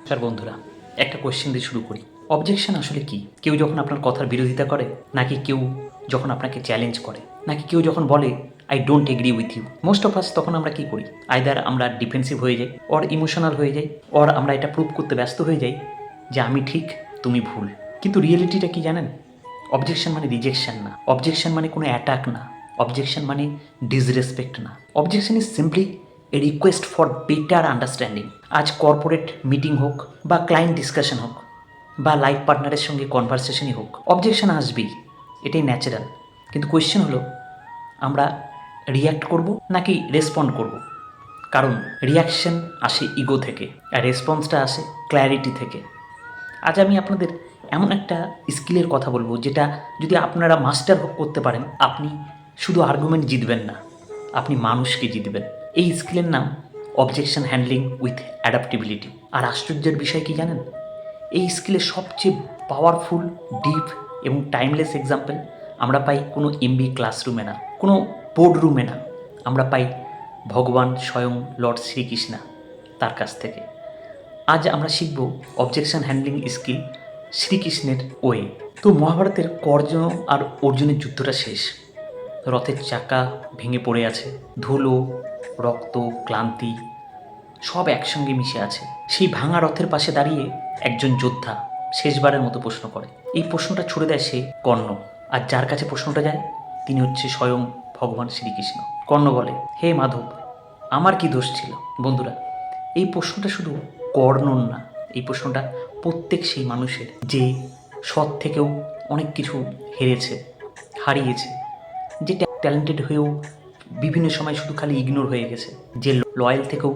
Sir বন্ধুরা, একটা question দিয়ে শুরু করি। অবজেকশন আসলে কি? কেউ যখন আপনার কথার বিরোধিতা করে, নাকি কেউ যখন আপনাকে চ্যালেঞ্জ করে, নাকি কেউ যখন বলে I don't agree with you? Most of us তখন আমরা কি করি? আইদার আমরা ডিফেন্সিভ হয়ে যাই, অর ইমোশনাল হয়ে যাই, অর আমরা এটা প্রুভ করতে ব্যস্ত হয়ে যাই যে আমি ঠিক, তুমি ভুল। কিন্তু রিয়েলিটিটা কি জানেন? অবজেকশন মানে রিজেকশন না, অবজেকশন মানে কোনো অ্যাটাক না, অবজেকশন মানে ডিসরেসপেক্ট না। Objection is simply A request for better understanding. আজ কর্পোরেট মিটিং হোক বা ক্লায়েন্ট ডিসকাশন হোক বা লাইফ পার্টনারের সঙ্গে কনভারসেশনই হোক, অবজেকশন আসবেই, এটাই ন্যাচারাল। কিন্তু কোয়েশ্চেন হলো আমরা রিয়্যাক্ট করব নাকি রেসপন্ড করব। কারণ রিয়াকশন আসে ইগো থেকে, আর রেসপন্সটা আসে ক্ল্যারিটি থেকে। আজ আমি আপনাদের এমন একটা স্কিলের কথা বলবো যেটা যদি আপনারা মাস্টার করতে পারেন, আপনি শুধু আর্গুমেন্ট জিতবেন না, আপনি মানুষকে জিতবেন। এই স্কিলের নাম অবজেকশন হ্যান্ডলিং উইথ অ্যাডাপ্টেবিলিটি। আর আশ্চর্যের বিষয় কি জানেন? এই স্কিলের সবচেয়ে পাওয়ারফুল, ডিপ এবং টাইমলেস এক্সাম্পল আমরা পাই কোনো এমবি ক্লাসরুমে না, কোনো বোর্ড রুমে না, আমরা পাই ভগবান স্বয়ং লর্ড শ্রীকৃষ্ণা, তার কাছ থেকে। আজ আমরা শিখব অবজেকশন হ্যান্ডলিং স্কিল শ্রীকৃষ্ণের ওয়ে। তো মহাভারতের কর্ণ আর অর্জুনের যুদ্ধটা শেষ। রথের চাকা ভেঙে পড়ে আছে, ধুলো, রক্ত, ক্লান্তি সব একসঙ্গে মিশে আছে। সেই ভাঙা রথের পাশে দাঁড়িয়ে একজন যোদ্ধা শেষবারের মতো প্রশ্ন করে। এই প্রশ্নটা ছুড়ে দেয় সে কর্ণ, আর যার কাছে প্রশ্নটা যায় তিনি হচ্ছে স্বয়ং ভগবান শ্রীকৃষ্ণ। কর্ণ বলে, হে মাধব, আমার কি দোষ ছিল? বন্ধুরা, এই প্রশ্নটা শুধু কর্ণর না, এই প্রশ্নটা প্রত্যেক সেই মানুষের যে সৎ থেকেও অনেক কিছু হেরেছে, হারিয়েছে, যে ট্যালেন্টেড হয়েও বিভিন্ন সময় শুধু খালি ইগনোর হয়ে গেছে, যে লয়াল থেকেও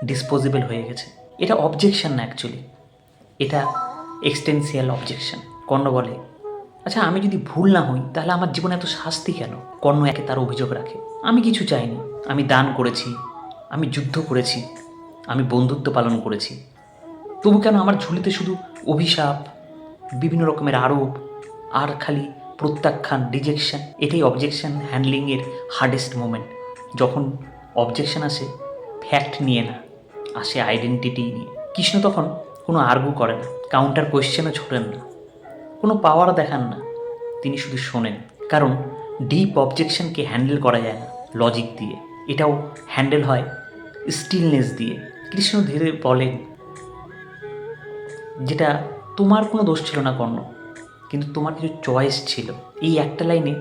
ডিসপোজেবল হয়ে গেছে। এটা অবজেকশন না, অ্যাকচুয়ালি এটা এক্সটেন্সিয়াল অবজেকশন। কর্ণ বলে, আচ্ছা আমি যদি ভুল না হই তাহলে আমার জীবনে এত শাস্তি কেন? কর্ণ একে তার অভিযোগ রাখে, আমি কিছু চাইনি, আমি দান করেছি, আমি যুদ্ধ করেছি, আমি বন্ধুত্ব পালন করেছি, তবু কেন আমার ঝুলিতে শুধু অভিশাপ, বিভিন্ন রকমের আরোপ আর খালি প্রত্যাখ্যান, রিজেকশন? এটাই অবজেকশন হ্যান্ডলিংয়ের হার্ডেস্ট মোমেন্ট। যখন অবজেকশন আসে ফ্যাক্ট নিয়ে না, আসে আইডেন্টিটি নিয়ে। কৃষ্ণ তখন কোনো আর্গু করেন না, কাউন্টার কোয়েশ্চেনও ছোড়েন না, কোনো পাওয়ার দেখান না, তিনি শুধু শোনেন। কারণ ডিপ অবজেকশনকে হ্যান্ডেল করা যায় না লজিক দিয়ে, এটাও হ্যান্ডেল হয় স্টিলনেস দিয়ে। কৃষ্ণ ধীরে বলেন, যেটা তোমার কোনো দোষ ছিল না কর্ণ, কিন্তু তোমার কিছু চয়েস ছিল। এই একটা লাইনে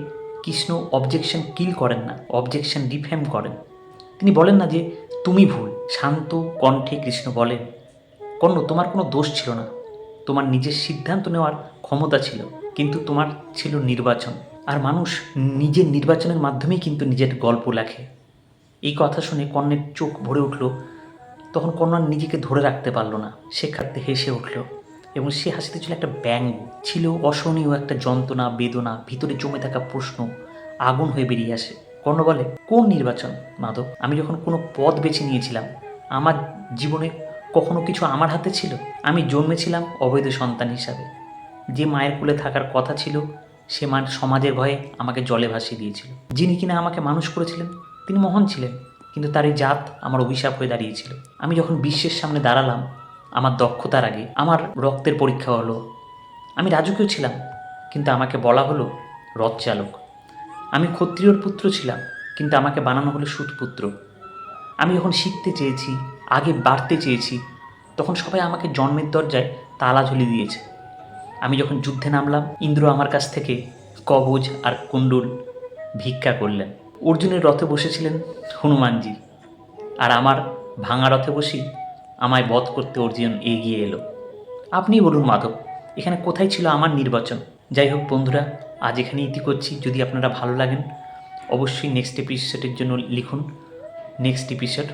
কৃষ্ণ অবজেকশন কিল করেন না, অবজেকশন ডিফেম করেন। তিনি বলেন না যে তুমি ভুল। শান্ত কণ্ঠে কৃষ্ণ বলেন, কর্ণ, তোমার কোনো দোষ ছিল না, তোমার নিজের সিদ্ধান্ত নেওয়ার ক্ষমতা ছিল, কিন্তু তোমার ছিল নির্বাচন। আর মানুষ নিজের নির্বাচনের মাধ্যমেই কিন্তু নিজের গল্প লেখে। এই কথা শুনে কর্ণের চোখ ভরে উঠল। তখন কর্ণ আর নিজেকে ধরে রাখতে পারল না, সে কাঁদতে হেসে উঠল, এবং সে হাসিতে ছিল একটা ব্যঙ্গ, ছিল অসহনীয় একটা যন্ত্রণা, বেদনা, ভিতরে জমে থাকা প্রশ্ন আগুন হয়ে বেরিয়ে আসে। কর্ণ বলে, কোন নির্বাচন মাধব? আমি যখন কোনো পথ বেছে নিয়েছিলাম, আমার জীবনে কখনো কিছু আমার হাতে ছিল? আমি জন্মেছিলাম অবৈধ সন্তান হিসাবে, যে মায়ের কোলে থাকার কথা ছিল সে মা সমাজের ভয়ে আমাকে জলে ভাসিয়ে দিয়েছিল। যিনি কিনা আমাকে মানুষ করেছিলেন তিনি মহান ছিলেন, কিন্তু তার এই জাত আমার অভিশাপ হয়ে দাঁড়িয়েছিল। আমি যখন বিশ্বের সামনে দাঁড়ালাম, আমার দক্ষতার আগে আমার রক্তের পরীক্ষা হলো। আমি রাজকীয় ছিলাম, কিন্তু আমাকে বলা হলো রথ চালক। আমি ক্ষত্রিয়র পুত্র ছিলাম, কিন্তু আমাকে বানানো হলো সুতপুত্র। আমি যখন শিখতে চেয়েছি, আগে বাড়তে চেয়েছি, তখন সবাই আমাকে জন্মের দরজায় তালা ঝুলিয়ে দিয়েছে। আমি যখন যুদ্ধে নামলাম, ইন্দ্র আমার কাছ থেকে কবচ আর কুণ্ডুল ভিক্ষা করলেন। অর্জুনের রথে বসেছিলেন হনুমানজি, আর আমার ভাঙা রথে বসেই আমায় বধ করতে অর্জুন এগিয়ে এলো। আপনিই বলুন মাধব, এখানে কোথায় ছিল আমার নির্বাচন? যাই হোক বন্ধুরা, আজ এখানে ইতি করছি। যদি আপনারা ভালো লাগেন অবশ্যই নেক্সট এপিসোডের জন্য লিখুন নেক্সট এপিসোড।